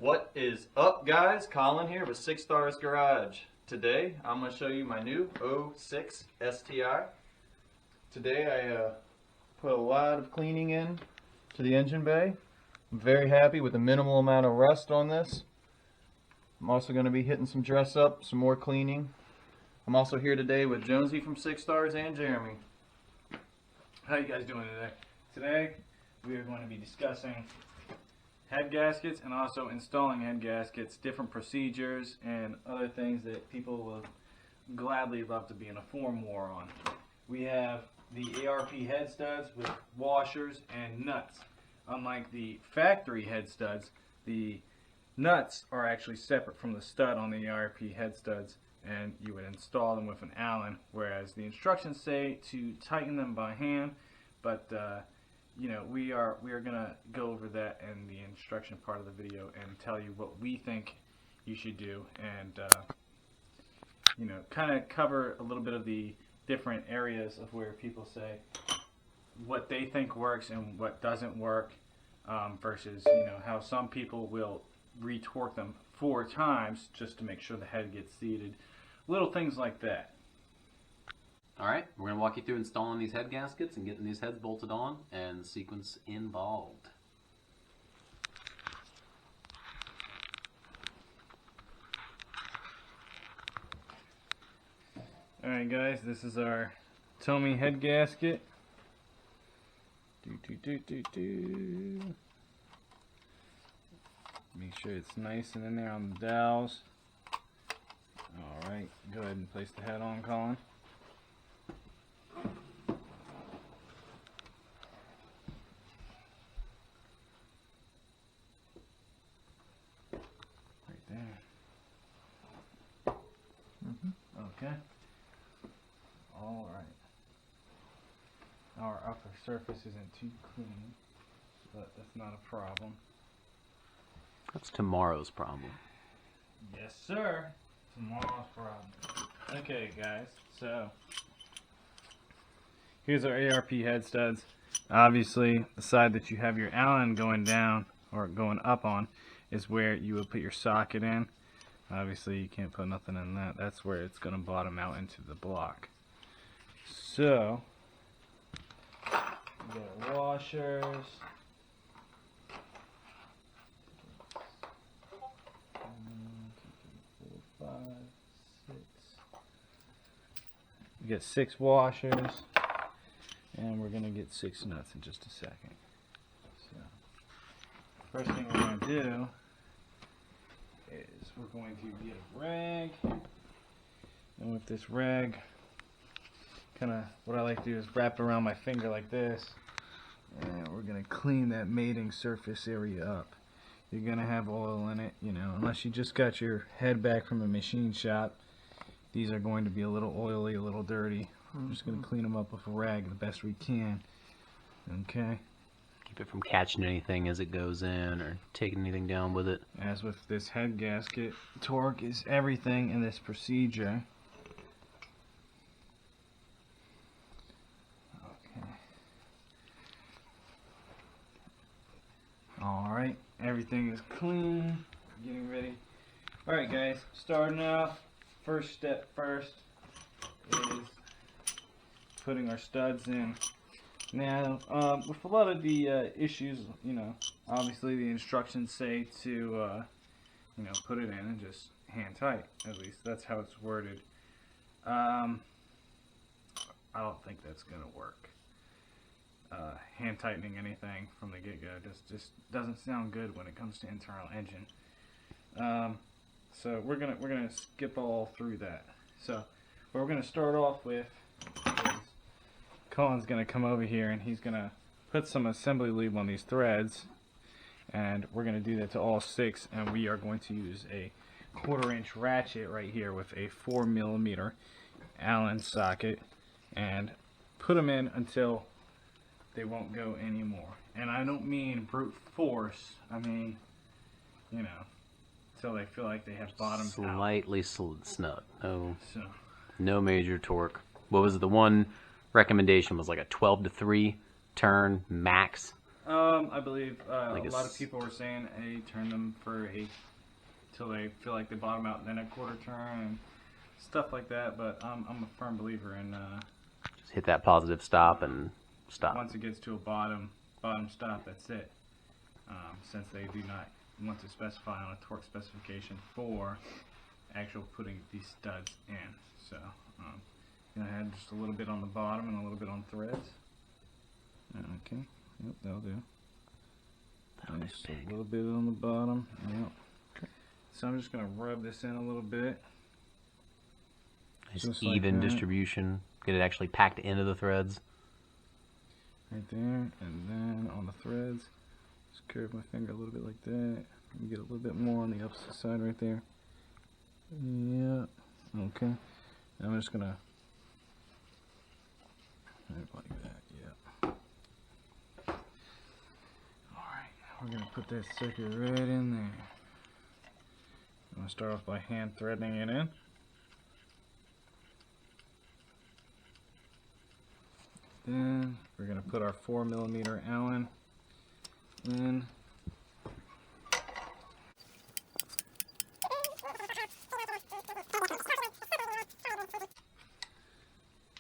What is up, guys? Colin here with 6 Stars Garage. Today I'm going to show you my new 06 STI. Today I put a lot of cleaning in to the engine bay. I'm very happy with the minimal amount of rust on this. I'm also going to be hitting some dress up, some more cleaning. I'm also here today with Jonesy from 6 Stars and Jeremy. How you guys doing today? Today we are going to be discussing head gaskets and also installing head gaskets, different procedures and other things that people will gladly love to be in a form war on. We have the ARP head studs with washers and nuts. Unlike the factory head studs, the nuts are actually separate from the stud on the ARP head studs, and you would install them with an Allen, whereas the instructions say to tighten them by hand, but you know, we are gonna go over that in the instruction part of the video and tell you what we think you should do, and you know, kind of cover a little bit of the different areas of where people say what they think works and what doesn't work, versus, you know, how some people will retorque them 4 times just to make sure the head gets seated. Little things like that. Alright, we're going to walk you through installing these head gaskets and getting these heads bolted on and the sequence involved. Alright guys, this is our Tomei head gasket. Make sure it's nice and in there on the dowels. Alright, go ahead and place the head on, Colin. Right there. Okay. Alright. Our upper surface isn't too clean, but that's not a problem. That's tomorrow's problem. Yes, sir. Tomorrow's problem. Okay, guys, so here's our ARP head studs. Obviously, the side that you have your Allen going down or going up on is where you would put your socket in. Obviously, you can't put nothing in that. That's where it's going to bottom out into the block. So, we got our washers. We get 6 washers, and we're going to get 6 nuts in just a second. So, first thing we're going to do is we're going to get a rag, and with this rag, kind of what I like to do is wrap it around my finger like this, and we're going to clean that mating surface area up. You're going to have oil in it, you know, unless you just got your head back from a machine shop. These are going to be a little oily, a little dirty. We're just going to clean them up with a rag the best we can. Okay? Keep it from catching anything as it goes in or taking anything down with it. As with this head gasket, torque is everything in this procedure. Okay. Alright, everything is clean. Getting ready. Alright guys, starting off. First step first is putting our studs in. Now, with a lot of the issues, you know, obviously the instructions say to, you know, put it in and just hand tight. At least that's how it's worded. I don't think that's gonna work. Hand tightening anything from the get-go just doesn't sound good when it comes to internal engine. So we're gonna skip all through that. So what we're gonna start off with is Colin's gonna come over here and he's gonna put some assembly lube on these threads, and we're gonna do that to all 6, and we are going to use a 1/4-inch ratchet right here with a 4mm Allen socket and put them in until they won't go anymore. And I don't mean brute force, I mean, you know, until they feel like they have bottomed out. Slightly snug. So, No major torque. What was it? The one recommendation was like a 12 to 3 turn max. I believe Like a a lot of s- people were saying, hey, turn them for till they feel like they bottom out, and then a quarter turn and stuff like that. But I'm a firm believer in Just hit that positive stop and stop. once it gets to a bottom stop, that's it. Since they do not want to specify on a torque specification for actual putting these studs in. So, gonna add just a little bit on the bottom and a little bit on threads. Okay, yep, that'll do. Just a little bit on the bottom. Yep. Okay. So I'm just gonna rub this in a little bit. Just even distribution. Get it actually packed into the threads. Right there, and then on the threads, just curve my finger a little bit like that. And get a little bit more on the opposite side right there. Yeah. Okay. I'm just gonna like that. Yeah. All right. We're gonna put that sucker right in there. I'm gonna start off by hand threading it in. Then we're gonna put our 4mm Allen in.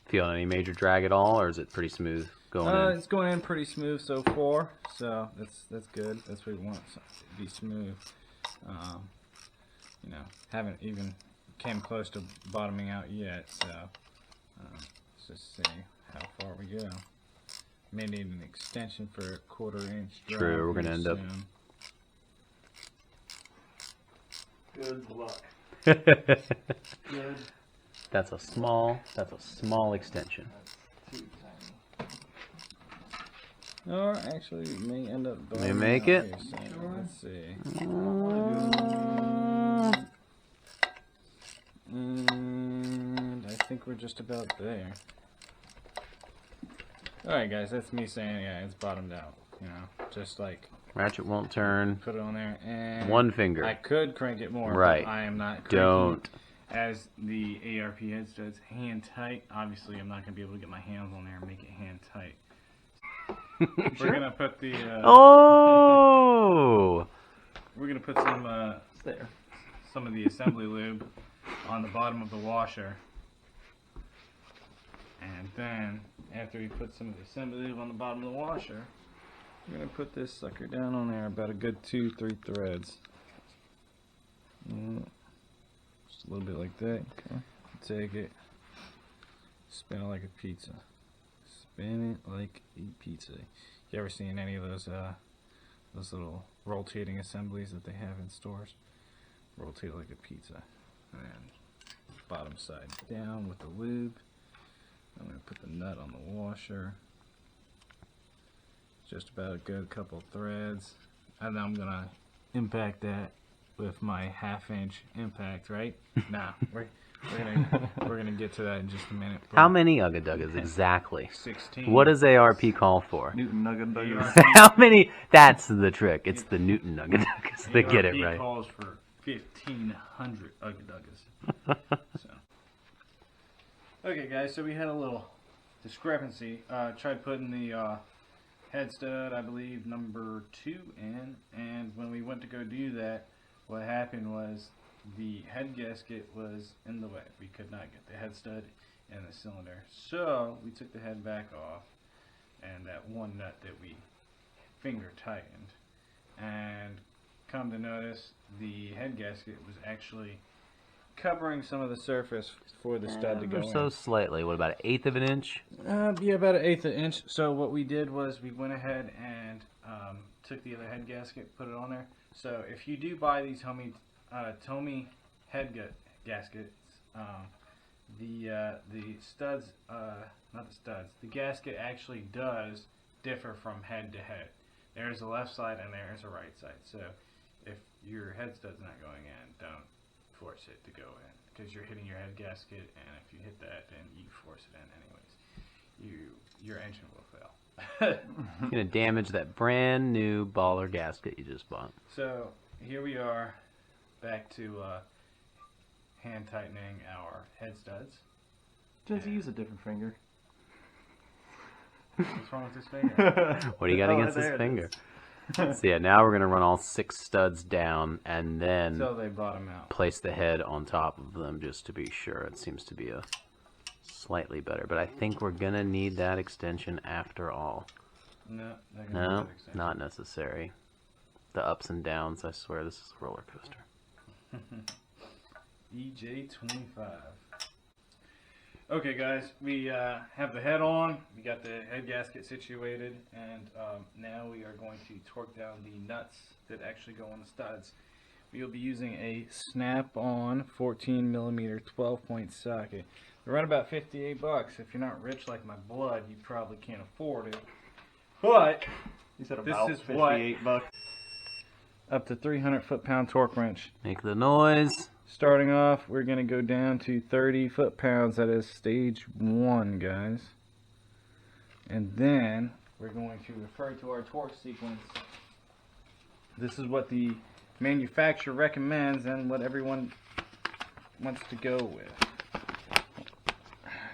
Feel any major drag at all, or is it pretty smooth going in? It's going in pretty smooth so far, so that's good. That's what we want, so to be smooth. You know, haven't even came close to bottoming out yet, so let's just see how far we go. May need an extension for a 1/4 inch drop. True, we're gonna end up. Good luck. That's Good. a small extension. Too tiny. Or actually, we may end up. May make it. Here, so let's see. And I think we're just about there. Alright guys, that's me saying, yeah, it's bottomed out. You know, just like Ratchet won't turn. put it on there and One finger. I could crank it more, Right. but I am not cranking Don't. as the ARP head studs hand tight. Obviously, I'm not going to be able to get my hands on there and make it hand tight. We're going to put the Oh! we're going to put There. some of the assembly lube on the bottom of the washer. And then, after we put some of the assembly lube on the bottom of the washer, we're going to put this sucker down on there about a good 2-3 threads. Just a little bit like that. Okay. Take it, spin it like a pizza. Spin it like a pizza. You ever seen any of those little rotating assemblies that they have in stores? Rotate it like a pizza. And bottom side down with the lube. I'm going to put the nut on the washer. Just about a good couple threads. And then I'm going to impact that with my 1/2 inch impact, right? Nah, we're gonna get to that in just a minute. How many Ugga exactly? 16. What does ARP call for? Newton nugget buggers. How many? That's the trick. It's the Newton Ugga They get it right. calls for 1,500 Ugga. So. Okay, guys. So we had a little discrepancy. Tried putting the head stud, I believe, number 2 in, and when we went to go do that, what happened was the head gasket was in the way. We could not get the head stud in the cylinder. So we took the head back off, and that one nut that we finger tightened, and come to notice the head gasket was actually covering some of the surface for the stud to go Ever so in. slightly. What, about 1/8 of an inch? Yeah, about 1/8 inch. So what we did was we went ahead and took the other head gasket, put it on there. So if you do buy these Tomei head gaskets, the studs, not the studs, the gasket actually does differ from head to head. There's a left side and there's a right side. So if your head stud's not going in, don't force it to go in, because you're hitting your head gasket, and if you hit that, then you force it in anyways. Your engine will fail. You're going to damage that brand new baller gasket you just bought. So here we are, back to hand tightening our head studs. Just use a different finger. What's wrong with his finger? What do you got against there his it finger? is. So yeah, now we're gonna run all 6 studs down and then So they bottom out. place the head on top of them just to be sure. It seems to be a slightly better, but I think we're gonna need that extension after all. No, they're gonna No, do that extension. not necessary. The ups and downs, I swear this is a roller coaster. EJ25. Okay, guys, we have the head on. We got the head gasket situated, and now we are going to torque down the nuts that actually go on the studs. We'll be using a snap-on 14mm 12-point socket. They're around about $58. If you're not rich like my blood, you probably can't afford it. But You said This about is what- $58. up to 300 foot-pound torque wrench. Make the noise. Starting off, we're going to go down to 30 foot-pounds. That is stage 1, guys. And then we're going to refer to our torque sequence. This is what the manufacturer recommends and what everyone wants to go with.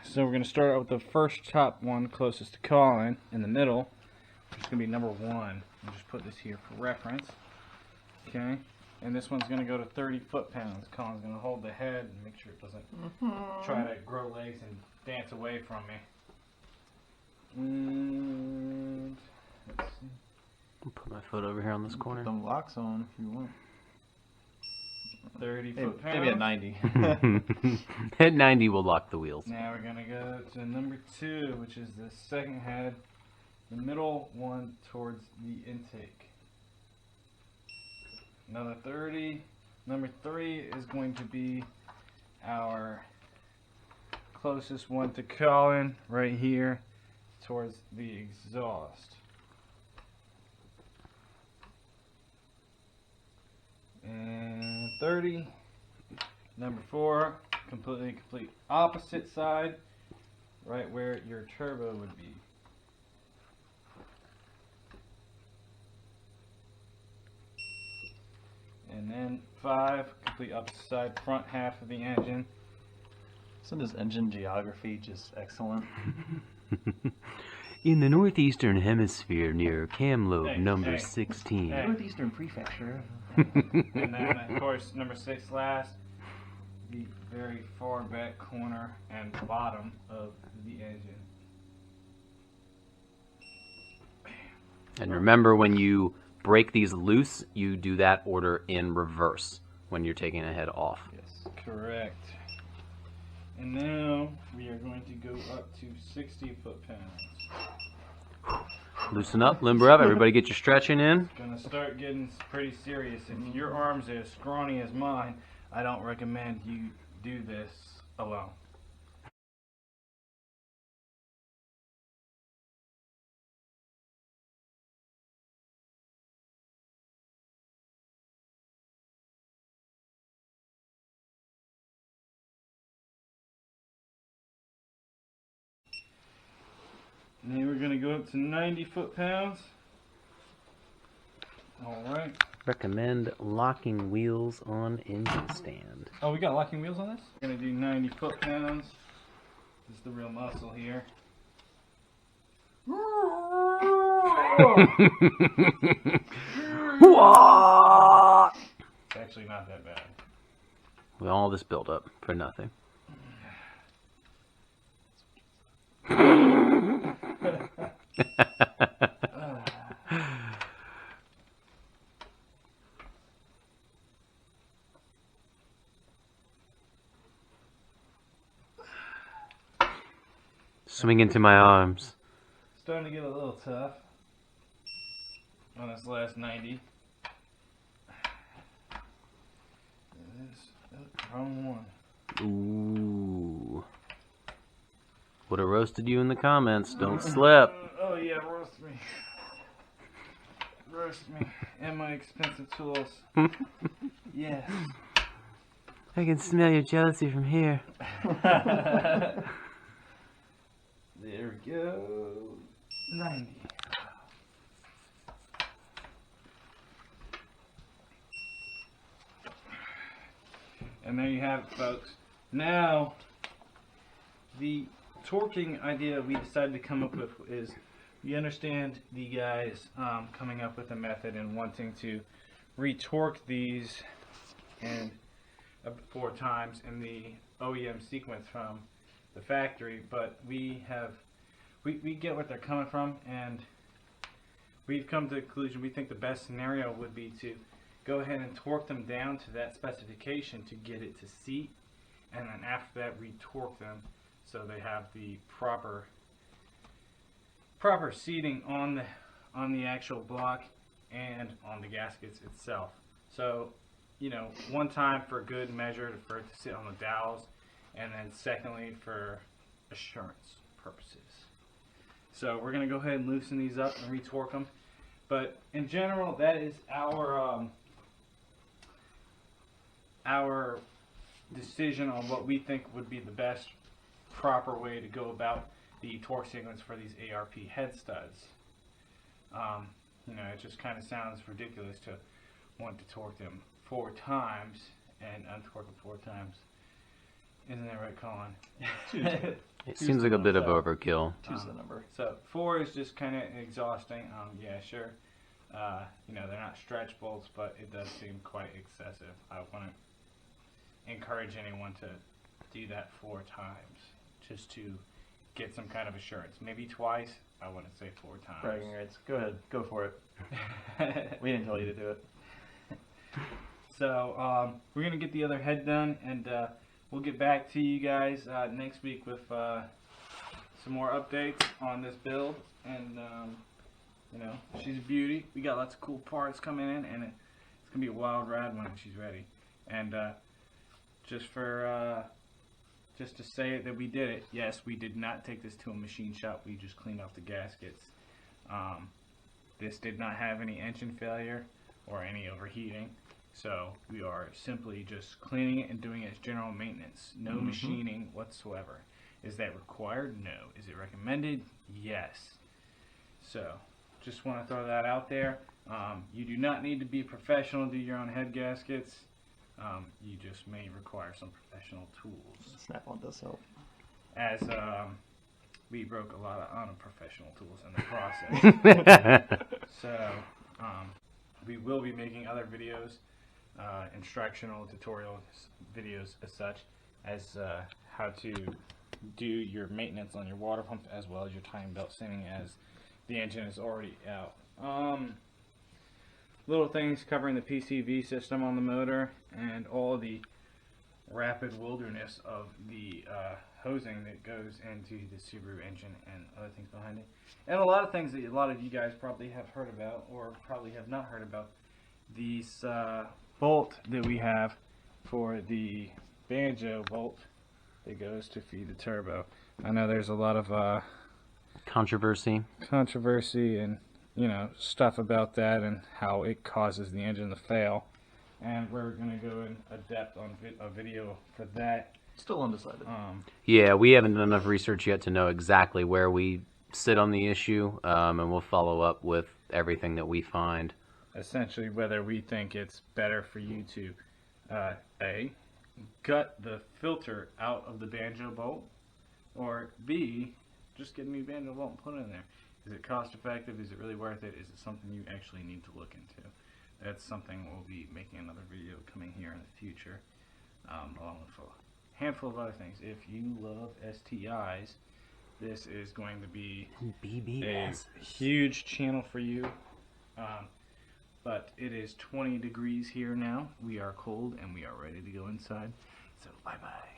So we're going to start out with the first top one closest to Colin in the middle, which is going to be number 1. I'll just put this here for reference. Okay, and this one's going to go to 30 foot-pounds. Colin's going to hold the head and make sure it doesn't try to grow legs and dance away from me. And let's see. I'll put my foot over here on this corner. Put them locks on if you want. 30 Maybe foot-pounds. at 90. At 90, we'll lock the wheels. Now we're going to go to number 2, which is the second head, the middle one towards the intake. Another 30. Number 3 is going to be our closest one to Colin, right here, towards the exhaust. And 30. Number 4, complete opposite side, right where your turbo would be. And then 5, complete opposite side, front half of the engine. Isn't this engine geography just excellent? In the northeastern hemisphere near Kamloops, Hey, number hey, 16. hey. Northeastern Prefecture. And then, of course, number 6 last, the very far back corner and bottom of the engine. And remember, when you break these loose, you do that order in reverse when you're taking a head off. Yes. Correct. And now we are going to go up to 60 foot-pounds. Loosen up, limber up, everybody get your stretching in. Gonna start getting pretty serious. If your arms are as scrawny as mine, I don't recommend you do this alone. And then we're gonna go up to 90 foot-pounds. Alright. Recommend locking wheels on engine stand. Oh, we got locking wheels on this? We're gonna do 90 foot-pounds. This is the real muscle here. What? It's actually not that bad. With all this build up for nothing. Swing into my arms. Starting to get a little tough on this last 90. Wrong one. Ooh. Would have roasted you in the comments. Don't slip. Oh yeah, roast me. Roast me. And my expensive tools. Yes. I can smell your jealousy from here. There we go. 90. And there you have it, folks. Now, the torquing idea we decided to come up with is we understand the guys coming up with a method and wanting to retorque these and 4 times in the OEM sequence from the factory, but we get what they're coming from, and we've come to the conclusion we think the best scenario would be to go ahead and torque them down to that specification to get it to seat, and then after that retorque them so they have the proper seating on the actual block and on the gaskets itself. So, you know, one time for good measure for it to sit on the dowels, and then secondly for assurance purposes. So we're going to go ahead and loosen these up and retorque them. But in general, that is our decision on what we think would be the best proper way to go about the torque sequence for these ARP head studs. You know, it just kind of sounds ridiculous to want to torque them 4 times and untorque them 4 times. Isn't that right, Colin? It seems like a bit of overkill. 2's the number. So 4 is just kind of exhausting. Yeah, sure. You know, they're not stretch bolts, but it does seem quite excessive. I wouldn't encourage anyone to do that 4 times just to get some kind of assurance. Maybe twice. I wouldn't say 4 times. Bragging rights. Go ahead. Go for it. We didn't tell you to do it. So we're going to get the other head done, and we'll get back to you guys next week with some more updates on this build. And you know, she's a beauty. We got lots of cool parts coming in, and it's gonna be a wild ride when she's ready. And just to say it that we did it. Yes, we did not take this to a machine shop. We just cleaned off the gaskets. This did not have any engine failure or any overheating. So we are simply just cleaning it and doing it as general maintenance. No machining whatsoever. Is that required? No. Is it recommended? Yes. So just want to throw that out there. You do not need to be professional to do your own head gaskets. You just may require some professional tools. Snap-on does help. As we broke a lot of unprofessional tools in the process. So we will be making other videos, instructional tutorial videos as such, as how to do your maintenance on your water pump as well as your timing belt, seeing as the engine is already out. Little things covering the PCV system on the motor and all the rapid wilderness of the hosing that goes into the Subaru engine and other things behind it. And a lot of things that a lot of you guys probably have heard about or probably have not heard about. These bolt that we have for the banjo bolt that goes to feed the turbo. I know there's a lot of Controversy and, you know, stuff about that and how it causes the engine to fail. And we're going to go in depth on a video for that. Still undecided. Yeah, we haven't done enough research yet to know exactly where we sit on the issue, and we'll follow up with everything that we find. Essentially, whether we think it's better for you to A, gut the filter out of the banjo bolt, or B, just get a new banjo bolt and put it in there. Is it cost effective? Is it really worth it? Is it something you actually need to look into? That's something we'll be making another video coming here in the future, along with a handful of other things. If you love STIs, this is going to be a huge channel for you. But it is 20 degrees here now. We are cold and we are ready to go inside. So bye-bye.